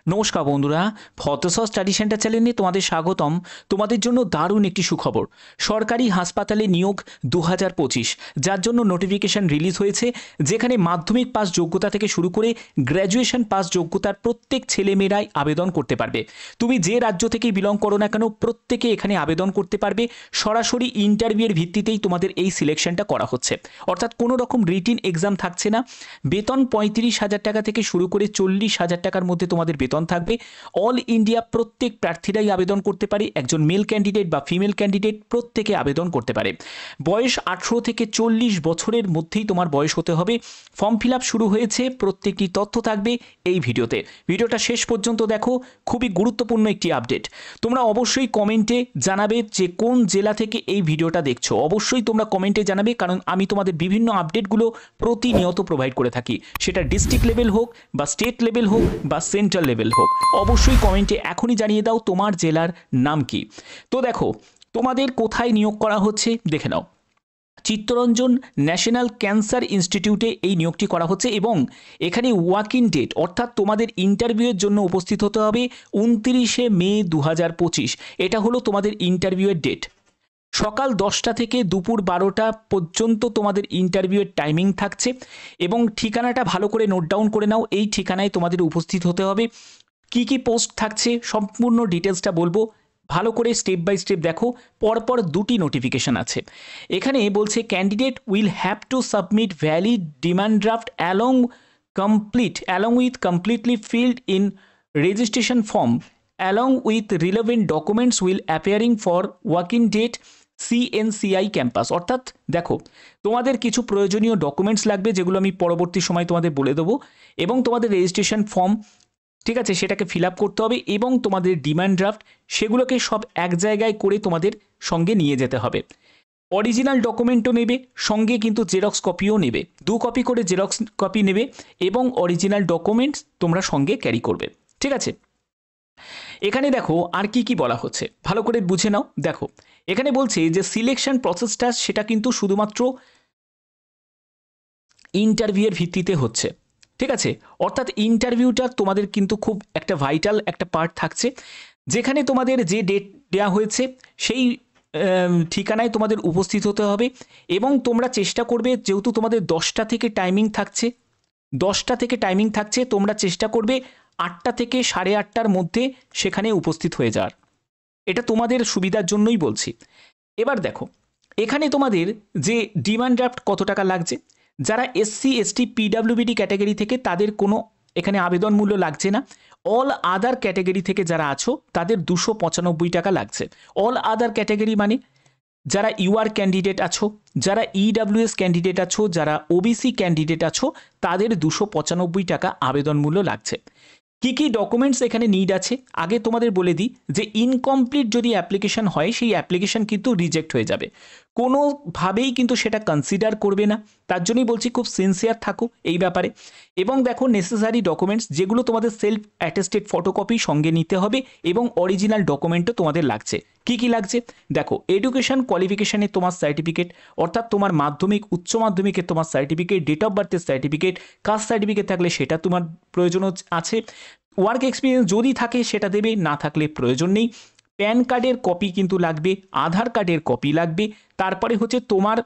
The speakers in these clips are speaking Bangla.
নমস্কার বন্ধুরা, ফটোসস স্টাডি সেন্টার চ্যানেলে তোমাদের স্বাগতম। তোমাদের জন্য দারুণ একটি সুখবর। সরকারি হাসপাতালে নিয়োগ 2025, যার জন্য নোটিফিকেশন রিলিজ হয়েছে, যেখানে মাধ্যমিক পাস যোগ্যতা থেকে শুরু করে গ্র্যাজুয়েশন পাস যোগ্যতার প্রত্যেক ছেলেমেয়েরাই আবেদন করতে পারবে। তুমি যে রাজ্য থেকেই বিলং করো না কেন, প্রত্যেকে এখানে আবেদন করতে পারবে। সরাসরি ইন্টারভিউয়ের ভিত্তিতেই তোমাদের এই সিলেকশনটা করা হচ্ছে, অর্থাৎ কোনো রকম রিটিন এক্সাম থাকছে না। বেতন 35,000 টাকা থেকে শুরু করে 40,000 টাকার মধ্যে তোমাদের বেতন থাকবে। অল ইন্ডিয়া প্রত্যেক প্রার্থীরাই আবেদন করতে পারে, একজন মেল ক্যান্ডিডেট বা ফিমেল ক্যান্ডিডেট প্রত্যেকে আবেদন করতে পারে। বয়স 18 থেকে 40 বছরের মধ্যেই তোমার বয়স হতে হবে। ফর্ম ফিল আপ শুরু হয়েছে, প্রত্যেকটি তথ্য থাকবে এই ভিডিওতে। ভিডিওটা শেষ পর্যন্ত দেখো, খুবই গুরুত্বপূর্ণ একটি আপডেট। তোমরা অবশ্যই কমেন্টে জানাবে যে কোন জেলা থেকে এই ভিডিওটা দেখছো। অবশ্যই তোমরা কমেন্টে জানাবে, কারণ আমি তোমাদের বিভিন্ন আপডেটগুলো প্রতিনিয়ত প্রোভাইড করে থাকি, সেটা ডিস্ট্রিক্ট লেভেল হোক বা স্টেট লেভেল হোক বা সেন্ট্রাল লেভেল হোক। অবশ্যই কমেন্টে এখনই জানিয়ে দাও তোমার জেলার নাম কি। তো দেখো তোমাদের কোথায় নিয়োগ করা হচ্ছে দেখে নাও। চিত্তরঞ্জন ন্যাশনাল ক্যান্সার ইনস্টিটিউটে এই নিয়োগটি করা হচ্ছে এবং এখানে ওয়াক ইন ডেট, অর্থাৎ তোমাদের ইন্টারভিউয়ের জন্য উপস্থিত হতে হবে 29শে মে 2025। এটা হলো তোমাদের ইন্টারভিউয়ের ডেট। সকাল 10টা থেকে দুপুর 12টা পর্যন্ত তোমাদের ইন্টারভিউয়ের টাইমিং থাকছে এবং ঠিকানাটা ভালো করে নোট ডাউন করে নাও। এই ঠিকানায় তোমাদের উপস্থিত হতে হবে। কি কি পোস্ট থাকছে সম্পূর্ণ ডিটেলসটা বলবো, ভালো করে স্টেপ বাই স্টেপ দেখো। পরপর দুটি নোটিফিকেশন আছে। এখানে বলছে candidate will have to submit valid demand draft along with completely field in registration form along with relevant documents will appearing for working date CNCI campus. অর্থাৎ দেখো তোমাদের কিছু প্রয়োজনীয় ডকুমেন্টস লাগবে, যেগুলো আমি পরবর্তী সময় তোমাদের বলে দেবো, এবং তোমাদের রেজিস্ট্রেশন ফর্ম, ঠিক আছে, সেটাকে ফিল আপ করতে হবে, এবং তোমাদের ডিমান্ড ড্রাফট, সেগুলোকে সব এক জায়গায় করে তোমাদের সঙ্গে নিয়ে যেতে হবে। অরিজিনাল ডকুমেন্টও নেবে সঙ্গে, কিন্তু জেরক্স কপিও নেবে, 2 কপি করে জেরক্স কপি নেবে এবং অরিজিনাল ডকুমেন্টস তোমরা সঙ্গে ক্যারি করবে, ঠিক আছে। এখানে দেখো আর কি কি বলা হচ্ছে, ভালো করে বুঝে নাও। দেখো এখানে বলছে যে সিলেকশন প্রসেসটা সেটা কিন্তু শুধুমাত্র ইন্টারভিউয়ের ভিত্তিতে হচ্ছে, ঠিক আছে। অর্থাৎ ইন্টারভিউটা তোমাদের কিন্তু খুব একটা ভাইটাল একটা পার্ট থাকছে, যেখানে তোমাদের যে ডেট দেওয়া হয়েছে সেই ঠিকানায় তোমাদের উপস্থিত হতে হবে এবং তোমরা চেষ্টা করবে, যেহেতু তোমাদের 10টা থেকে টাইমিং থাকছে, তোমরা চেষ্টা করবে 8টা থেকে 8:30টার মধ্যে সেখানে উপস্থিত হয়ে যাওয়ার। এটা তোমাদের সুবিধার জন্যই বলছি। এবার দেখো এখানে তোমাদের যে ডিমান্ড ড্রাফট কত টাকা লাগছে, যারা SC ST PWBD ক্যাটাগরি থেকে তাদের কোনো এখানে আবেদন মূল্য লাগছে না। অল আদার ক্যাটাগরি থেকে যারা আছো তাদের 295 টাকা লাগছে। অল আদার ক্যাটাগরি মানে যারা UR ক্যান্ডিডেট আছো, যারা EWS ক্যান্ডিডেট আছো, যারা OBC ক্যান্ডিডেট আছো, তাদের 295 টাকা আবেদন মূল্য লাগছে। কি কি ডকুমেন্টস এখানে নিড আছে আগে তোমাদের বলে দিই, যে ইনকমপ্লিট যদি অ্যাপ্লিকেশন হয় সেই অ্যাপ্লিকেশন কিন্তু রিজেক্ট হয়ে যাবে, কোনোভাবেই কিন্তু সেটা কনসিডার করবে না। তার জন্যই বলছি খুব সিনসিয়ার থাকো এই ব্যাপারে। এবং দেখো নেসেসারি ডকুমেন্টস যেগুলো তোমাদের সেলফ অ্যাটেস্টেড ফটোকপি সঙ্গে নিতে হবে এবং অরিজিনাল ডকুমেন্টও তোমাদের লাগছে। কি কি লাগছে দেখো, এডুকেশন কোয়ালিফিকেশানে তোমার সার্টিফিকেট, অর্থাৎ তোমার মাধ্যমিক উচ্চ মাধ্যমিকের তোমার সার্টিফিকেট, ডেট অফ বার্থের সার্টিফিকেট, কাস্ট সার্টিফিকেট থাকলে সেটা তোমার প্রয়োজন আছে। ওয়ার্ক এক্সপিরিয়েন্স যদি থাকে সেটা দেবে, না থাকলে প্রয়োজন নেই। প্যান কার্ডের কপি কিন্তু লাগবে, আধার কার্ডের কপি লাগবে। তারপরে হচ্ছে তোমার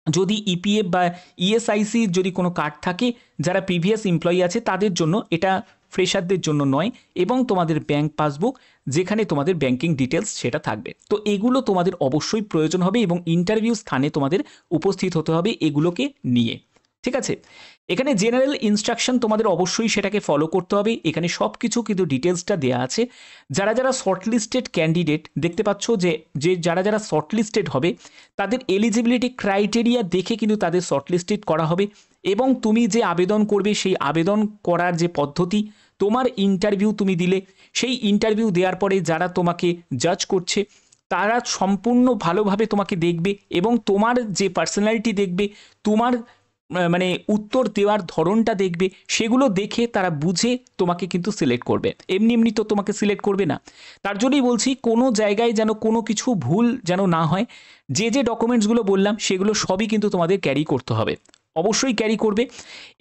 যদি EPF বা ESIC যদি কোনো কার্ড থাকে, যারা প্রিভিয়াস এমপ্লয়ি আছে তাদের জন্য, এটা ফ্রেশারদের জন্য নয়, এবং তোমাদের ব্যাংক পাসবুক যেখানে তোমাদের ব্যাংকিং ডিটেলস সেটা থাকবে। তো এগুলো তোমাদের অবশ্যই প্রয়োজন হবে এবং ইন্টারভিউ স্থানে তোমাদের উপস্থিত হতে হবে এগুলোকে নিয়ে, ঠিক আছে। এখানে জেনারেল ইনস্ট্রাকশন তোমাদের অবশ্যই সেটাকে ফলো করতে হবে। এখানে সব কিছু কিন্তু ডিটেলসটা দেওয়া আছে। যারা যারা শর্টলিস্টেড ক্যান্ডিডেট দেখতে পাচ্ছ, যে যারা শর্টলিস্টেড হবে তাদের এলিজিবিলিটি ক্রাইটেরিয়া দেখে কিন্তু তাদের শর্টলিস্টেড করা হবে। এবং তুমি যে আবেদন করবে সেই আবেদন করার যে পদ্ধতি, তোমার ইন্টারভিউ তুমি দিলে, সেই ইন্টারভিউ দেওয়ার পরে যারা তোমাকে জাজ করছে তারা সম্পূর্ণ ভালোভাবে তোমাকে দেখবে এবং তোমার যে পার্সোনালিটি দেখবে, তোমার মানে উত্তর দেওয়ার ধরনটা দেখবে, সেগুলো দেখে তারা বুঝে তোমাকে কিন্তু সিলেক্ট করবে। এমনি তো তোমাকে সিলেক্ট করবে না। তার জন্যই বলছি কোনো জায়গায় যেন কোনো কিছু ভুল যেন না হয়। যে ডকুমেন্টসগুলো বললাম সেগুলো সবই কিন্তু তোমাদের ক্যারি করতে হবে, অবশ্যই ক্যারি করবে।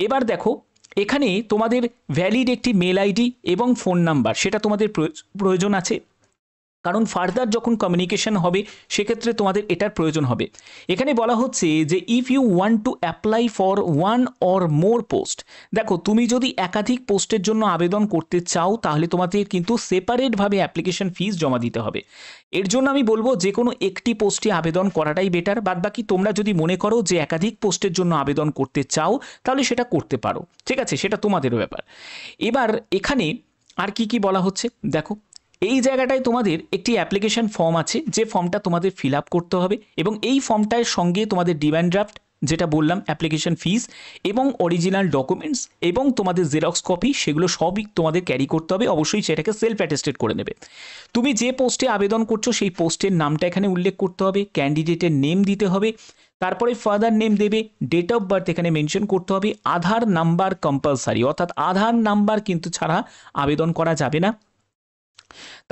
এবার দেখো এখানে তোমাদের ভ্যালিড একটি মেল আইডি এবং ফোন নাম্বার সেটা তোমাদের প্রয়োজন আছে, কারণ ফার্দার যখন কমিউনিকেশন হবে সেক্ষেত্রে তোমাদের এটার প্রয়োজন হবে। এখানে বলা হচ্ছে যে if you want to apply for one or more post, দেখো তুমি যদি একাধিক পোস্টের জন্য আবেদন করতে চাও তাহলে তোমাদের কিন্তু সেপারেটভাবে অ্যাপ্লিকেশন ফিস জমা দিতে হবে। এর জন্য আমি বলবো যে কোনো একটি পোস্টে আবেদন করাটাই বেটার। বাদবাকি তোমরা যদি মনে করো যে একাধিক পোস্টের জন্য আবেদন করতে চাও তাহলে সেটা করতে পারো, ঠিক আছে, সেটা তোমাদেরও ব্যাপার। এবার এখানে আর কি কি বলা হচ্ছে দেখো, এই জায়গাটায় তোমাদের একটি অ্যাপ্লিকেশন ফর্ম আছে, যে ফর্মটা তোমাদের ফিল আপ করতে হবে এবং এই ফর্মটার সঙ্গে তোমাদের ডিমান্ড ড্রাফট, যেটা বললাম অ্যাপ্লিকেশন ফিস এবং অরিজিনাল ডকুমেন্টস এবং তোমাদের জেরক্স কপি, সেগুলো সবই তোমাদের ক্যারি করতে হবে। অবশ্যই সেটাকে সেলফ অ্যাটেস্টেড করে নেবে। তুমি যে পোস্টে আবেদন করছো সেই পোস্টের নামটা এখানে উল্লেখ করতে হবে, ক্যান্ডিডেটের নেম দিতে হবে, তারপরে ফাদার নেম দেবে, ডেট অফ বার্থ এখানে মেনশন করতে হবে, আধার নাম্বার কম্পালসারি, অর্থাৎ আধার নাম্বার কিন্তু ছাড়া আবেদন করা যাবে না।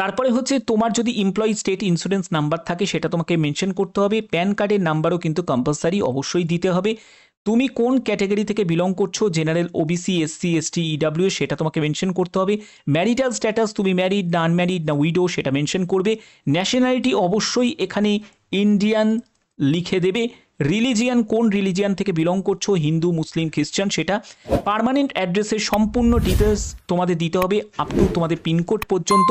তারপরে হচ্ছে তোমার যদি এমপ্লয়ি স্টেট ইন্স্যুরেন্স নাম্বার থাকে সেটা তোমাকে মেনশন করতে হবে, প্যান কার্ডের নাম্বারও কিন্তু কম্পালসারি অবশ্যই দিতে হবে। তুমি কোন ক্যাটাগরি থেকে বিলং করছো, general, OBC, SC, ST, EW, সেটা তোমাকে মেনশন করতে হবে। ম্যারিটাল স্ট্যাটাস, তুমি ম্যারিড না আনম্যারিড না উইডো সেটা মেনশন করবে। ন্যাশনালিটি অবশ্যই এখানে ইন্ডিয়ান লিখে দেবে। রিলিজিয়ান, কোন রিলিজিয়ান থেকে বিলং করছো, হিন্দু, মুসলিম, খ্রিস্টান, সেটা। পার্মানেন্ট অ্যাড্রেসের সম্পূর্ণ ডিটেলস তোমাদের দিতে হবে আপ টু তোমাদের পিনকোড পর্যন্ত।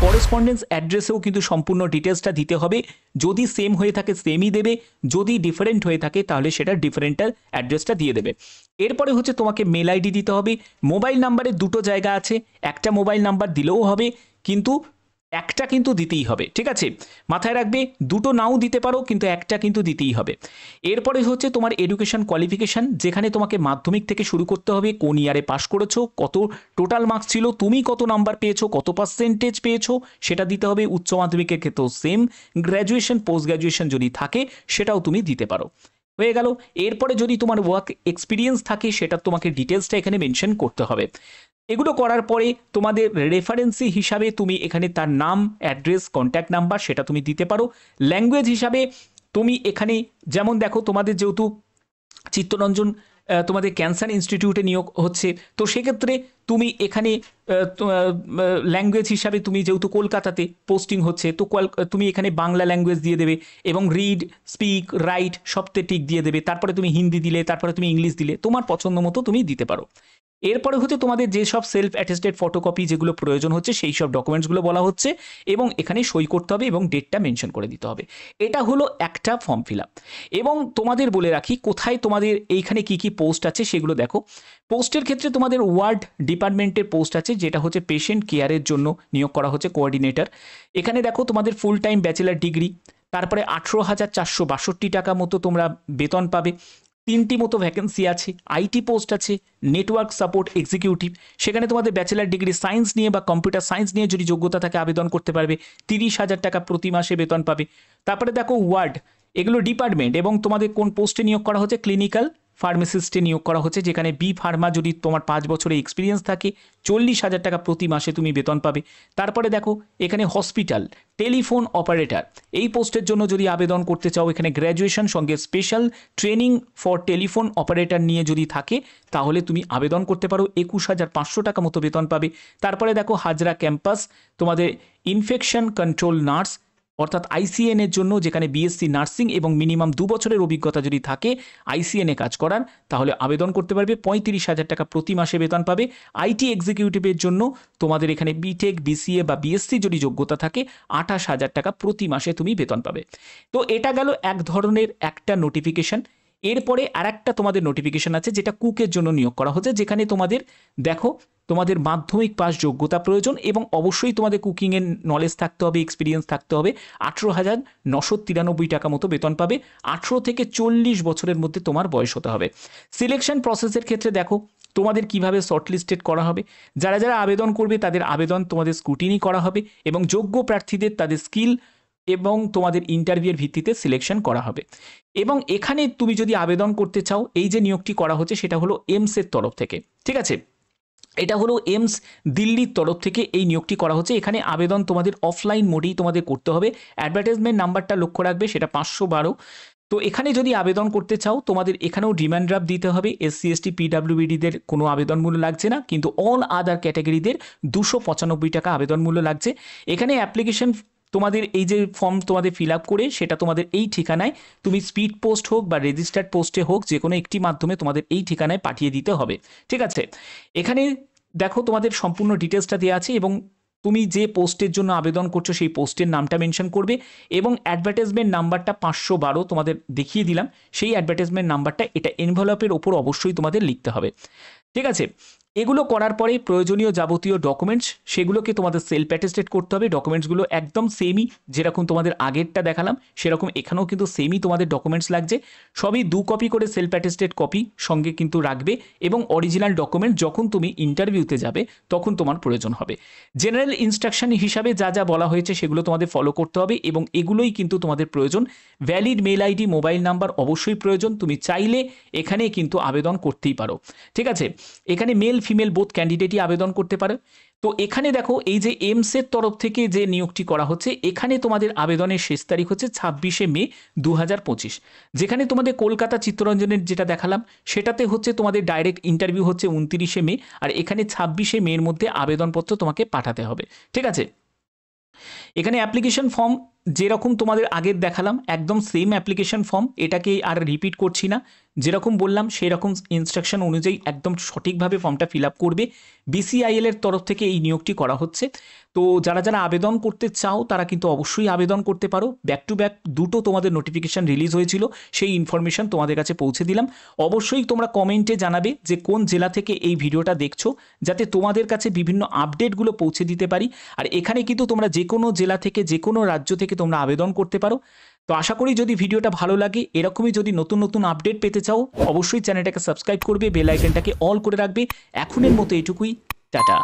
করেসপন্ডেন্স অ্যাড্রেসেও কিন্তু সম্পূর্ণ ডিটেলসটা দিতে হবে, যদি সেম হয়ে থাকে সেমই দেবে, যদি ডিফারেন্ট হয়ে থাকে তাহলে সেটা ডিফারেন্টাল অ্যাড্রেসটা দিয়ে দেবে। এরপরে হচ্ছে তোমাকে মেল আইডি দিতে হবে। মোবাইল নাম্বারের দুটো জায়গা আছে, একটা মোবাইল নাম্বার দিলেও হবে কিন্তু একটা কিন্তু দিতেই হবে, ঠিক আছে, মাথায় রাখবে। দুটো নাও দিতে পারো কিন্তু একটা কিন্তু দিতেই হবে। এরপরে হচ্ছে তোমার এডুকেশন কোয়ালিফিকেশান, যেখানে তোমাকে মাধ্যমিক থেকে শুরু করতে হবে, কোন ইয়ারে পাস করেছো, কত টোটাল মার্কস ছিল, তুমি কত নাম্বার পেয়েছো, কত পার্সেন্টেজ পেয়েছো সেটা দিতে হবে। উচ্চ মাধ্যমিকের ক্ষেত্রেও সেম। গ্র্যাজুয়েশন, পোস্ট গ্র্যাজুয়েশন যদি থাকে সেটাও তুমি দিতে পারো। হয়ে গেল। এরপরে যদি তোমার ওয়ার্ক এক্সপিরিয়েন্স থাকে সেটা তোমাকে ডিটেলসটা এখানে মেনশন করতে হবে। এগুলো করার পরে তোমাদের রেফারেন্সি হিসাবে তুমি এখানে তার নাম, অ্যাড্রেস, কন্ট্যাক্ট নাম্বার সেটা তুমি দিতে পারো। ল্যাঙ্গুয়েজ হিসাবে তুমি এখানে যেমন দেখো, তোমাদের যেহেতু চিত্তরঞ্জন তোমাদের ক্যান্সার ইনস্টিটিউটে নিয়োগ হচ্ছে, তো সেক্ষেত্রে তুমি এখানে ল্যাঙ্গুয়েজ হিসাবে তুমি যেহেতু কলকাতাতে পোস্টিং হচ্ছে, তো তুমি এখানে বাংলা ল্যাঙ্গুয়েজ দিয়ে দেবে এবং রিড, স্পিক, রাইট সবতে টিক দিয়ে দেবে। তারপরে তুমি হিন্দি দিলে, তারপরে তুমি ইংলিশ দিলে, তোমার পছন্দ মতো তুমি দিতে পারো। এরপরে হচ্ছে তোমাদের যেসব সেলফ অ্যাটেস্টেড ফটোকপি যেগুলো প্রয়োজন হচ্ছে সেই সব ডকুমেন্টসগুলো বলা হচ্ছে এবং এখানে সই করতে হবে এবং ডেটটা মেনশন করে দিতে হবে। এটা হলো একটা ফর্ম ফিল আপ। এবং তোমাদের বলে রাখি কোথায় তোমাদের এইখানে কি কি পোস্ট আছে সেগুলো দেখো। পোস্টের ক্ষেত্রে তোমাদের ওয়ার্ড ডিপার্টমেন্টের পোস্ট আছে, যেটা হচ্ছে পেশেন্ট কেয়ারের জন্য নিয়োগ করা হচ্ছে কোঅর্ডিনেটর। এখানে দেখো তোমাদের ফুল টাইম ব্যাচেলার ডিগ্রি, তারপরে 18,462 টাকা মতো তোমরা বেতন পাবে। 3টি মতো ভ্যাকেন্সি আছে। আইটি পোস্ট আছে, নেটওয়ার্ক সাপোর্ট এক্সিকিউটিভ, সেখানে তোমাদের ব্যাচেলার ডিগ্রি সায়েন্স নিয়ে বা কম্পিউটার সায়েন্স নিয়ে যদি যোগ্যতা থাকে আবেদন করতে পারবে। 30,000 টাকা প্রতি মাসে বেতন পাবে। তারপরে দেখো ওয়ার্ড, এগুলো ডিপার্টমেন্ট এবং তোমাদের কোন পোস্টে নিয়োগ করা হচ্ছে, ক্লিনিক্যাল ফার্মাসিস্টে নিয়োগ করা হচ্ছে, যেখানে বি ফার্মা যদি তোমার 5 বছরের এক্সপিরিয়েন্স থাকে 40,000 টাকা প্রতি মাসে তুমি বেতন পাবে। তারপরে দেখো এখানে হসপিটাল টেলিফোন অপারেটর, এই পোস্টের জন্য যদি আবেদন করতে চাও এখানে গ্র্যাজুয়েশন সঙ্গে special training for telephone operator নিয়ে যদি থাকে তাহলে তুমি আবেদন করতে পারো। 21,500 টাকা মতো বেতন পাবে। তারপরে দেখো হাজরা ক্যাম্পাস, তোমাদের ইনফেকশন কন্ট্রোল নার্স অর্থাৎ আইসিএন এর জন্য, যেখানে বিএসসি নার্সিং এবং মিনিমাম 2 বছরের অভিজ্ঞতা যদি থাকে আইসিএন এ কাজ করার তাহলে আবেদন করতে পারবে। 35,000 টাকা প্রতি মাসে বেতন পাবে। আইটি এক্সিকিউটিভের জন্য তোমাদের এখানে বিটেক, বিসিএ বা বিএসসি যদি যোগ্যতা থাকে 28,000 টাকা প্রতি মাসে তুমি বেতন পাবে। তো এটা গেল এক ধরনের একটা নোটিফিকেশন। এরপরে আরেকটা তোমাদের নোটিফিকেশন আছে যেটা কুকের জন্য নিয়োগ করা হচ্ছে, যেখানে তোমাদের দেখো তোমাদের মাধ্যমিক পাস যোগ্যতা প্রয়োজন এবং অবশ্যই তোমাদের কুকিংয়ের নলেজ থাকতে হবে, এক্সপিরিয়েন্স থাকতে হবে। 18,993 টাকা মতো বেতন পাবে। 18 থেকে 40 বছরের মধ্যে তোমার বয়স হতে হবে। সিলেকশন প্রসেসের ক্ষেত্রে দেখো তোমাদের কিভাবে শর্টলিস্টেড করা হবে। যারা যারা আবেদন করবে তাদের আবেদন তোমাদের স্ক্রুটিনি করা হবে এবং যোগ্য প্রার্থীদের তাদের স্কিল এবং তোমাদের ইন্টারভিউয়ের ভিত্তিতে সিলেকশন করা হবে। এবং এখানে তুমি যদি আবেদন করতে চাও, এই যে নিয়োগটি করা হচ্ছে সেটা হলো এমসের তরফ থেকে, ঠিক আছে, এটা হলো এমস দিল্লির তরফ থেকে এই নিয়োগটি করা হচ্ছে। এখানে আবেদন তোমাদের অফলাইন মোডেই তোমাদের করতে হবে। অ্যাডভার্টাইজমেন্ট নাম্বারটা লক্ষ্য রাখবে, সেটা 512। তো এখানে যদি আবেদন করতে চাও তোমাদের এখানেও ডিমান্ড ড্রাফট দিতে হবে। এসসি এসটি পিডাব্লিউবিডিদের কোনো আবেদন মূল্য লাগছে না, কিন্তু অল আদার ক্যাটাগরিদের 295 টাকা আবেদন মূল্য লাগছে। এখানে অ্যাপ্লিকেশন তোমাদের এই যে ফর্ম তোমাদের ফিল আপ করে সেটা তোমাদের এই ঠিকানায়, তুমি স্পিড পোস্ট হোক বা রেজিস্টার্ড পোস্টে হোক, যে কোনো একটি মাধ্যমে তোমাদের এই ঠিকানায় পাঠিয়ে দিতে হবে। ঠিক আছে, এখানে দেখো তোমাদের সম্পূর্ণ ডিটেলসটা দেওয়া আছে এবং তুমি যে পোস্টের জন্য আবেদন করছো সেই পোস্টের নামটা মেনশন করবে এবং অ্যাডভার্টাইজমেন্ট নাম্বারটা 512 তোমাদের দেখিয়ে দিলাম, সেই অ্যাডভার্টাইজমেন্ট নাম্বারটা এটা এনভেলপের ওপর অবশ্যই তোমাদের লিখতে হবে। ঠিক আছে, এগুলো করার পরে প্রয়োজনীয় যাবতীয় ডকুমেন্টস সেগুলোকে তোমাদের সেলফ অ্যাটেস্টেড করতে হবে। ডকুমেন্টসগুলো একদম সেমই, যেরকম তোমাদের আগেরটা দেখালাম সেরকম এখানেও কিন্তু সেমই তোমাদের ডকুমেন্টস লাগছে। সবই 2 কপি করে সেলফ অ্যাটেস্টেড কপি সঙ্গে কিন্তু রাখবে এবং অরিজিনাল ডকুমেন্ট যখন তুমি ইন্টারভিউতে যাবে তখন তোমার প্রয়োজন হবে। জেনারেল ইনস্ট্রাকশন হিসাবে যা যা বলা হয়েছে সেগুলো তোমাদের ফলো করতে হবে এবং এগুলোই কিন্তু তোমাদের প্রয়োজন। Valid mail ID, mobile number অবশ্যই প্রয়োজন। তুমি চাইলে এখানে কিন্তু আবেদন করতেই পারো। ঠিক আছে, এখানে মেল ফিমেল বোথ ক্যান্ডিডেটই আবেদন করতে পারে। তো এখানে দেখো এই যে এমসের তরফ থেকে যে নিয়োগটি করা হচ্ছে, এখানে তোমাদের আবেদনের শেষ তারিখ হচ্ছে 26শে মে 2025। যেখানে তোমাদের কলকাতা চিত্তরঞ্জনের যেটা দেখালাম সেটাতে হচ্ছে তোমাদের ডাইরেক্ট ইন্টারভিউ হচ্ছে 29শে মে, আর এখানে 26শে মের মধ্যে আবেদনপত্র তোমাকে পাঠাতে হবে। ঠিক আছে, এখানে অ্যাপ্লিকেশন ফর্ম যেরকম তোমাদের আগের দেখালাম একদম সেম অ্যাপ্লিকেশন ফর্ম, এটাকে আর রিপিট করছি না। যেরকম বললাম সেই রকম ইনস্ট্রাকশন অনুযায়ী একদম সঠিকভাবে ফর্মটা ফিল আপ করবে। বিসিআইএল এর তরফ থেকে এই নিয়োগটি করা হচ্ছে। তো যারা যারা আবেদন করতে চাও তারা কিন্তু অবশ্যই আবেদন করতে পারো। ব্যাক টু ব্যাক দুটো তোমাদের নোটিফিকেশান রিলিজ হয়েছিল, সেই ইনফরমেশন তোমাদের কাছে পৌঁছে দিলাম। অবশ্যই তোমরা কমেন্টে জানাবে যে কোন জেলা থেকে এই ভিডিওটা দেখছো, যাতে তোমাদের কাছে বিভিন্ন আপডেটগুলো পৌঁছে দিতে পারি। আর এখানে কিন্তু তোমরা যে কোনো জেলা থেকে, যে কোনো রাজ্য থেকে তোমরা আবেদন করতে পারো। তো আশা করি যদি ভিডিওটা ভালো লাগে, এরকমই যদি নতুন নতুন আপডেট পেতে চাও অবশ্যই চ্যানেলটাকে সাবস্ক্রাইব করবে, বেল আইকনটাকে অল করে রাখবে। এখনের মতো এটুকুই, টাটা।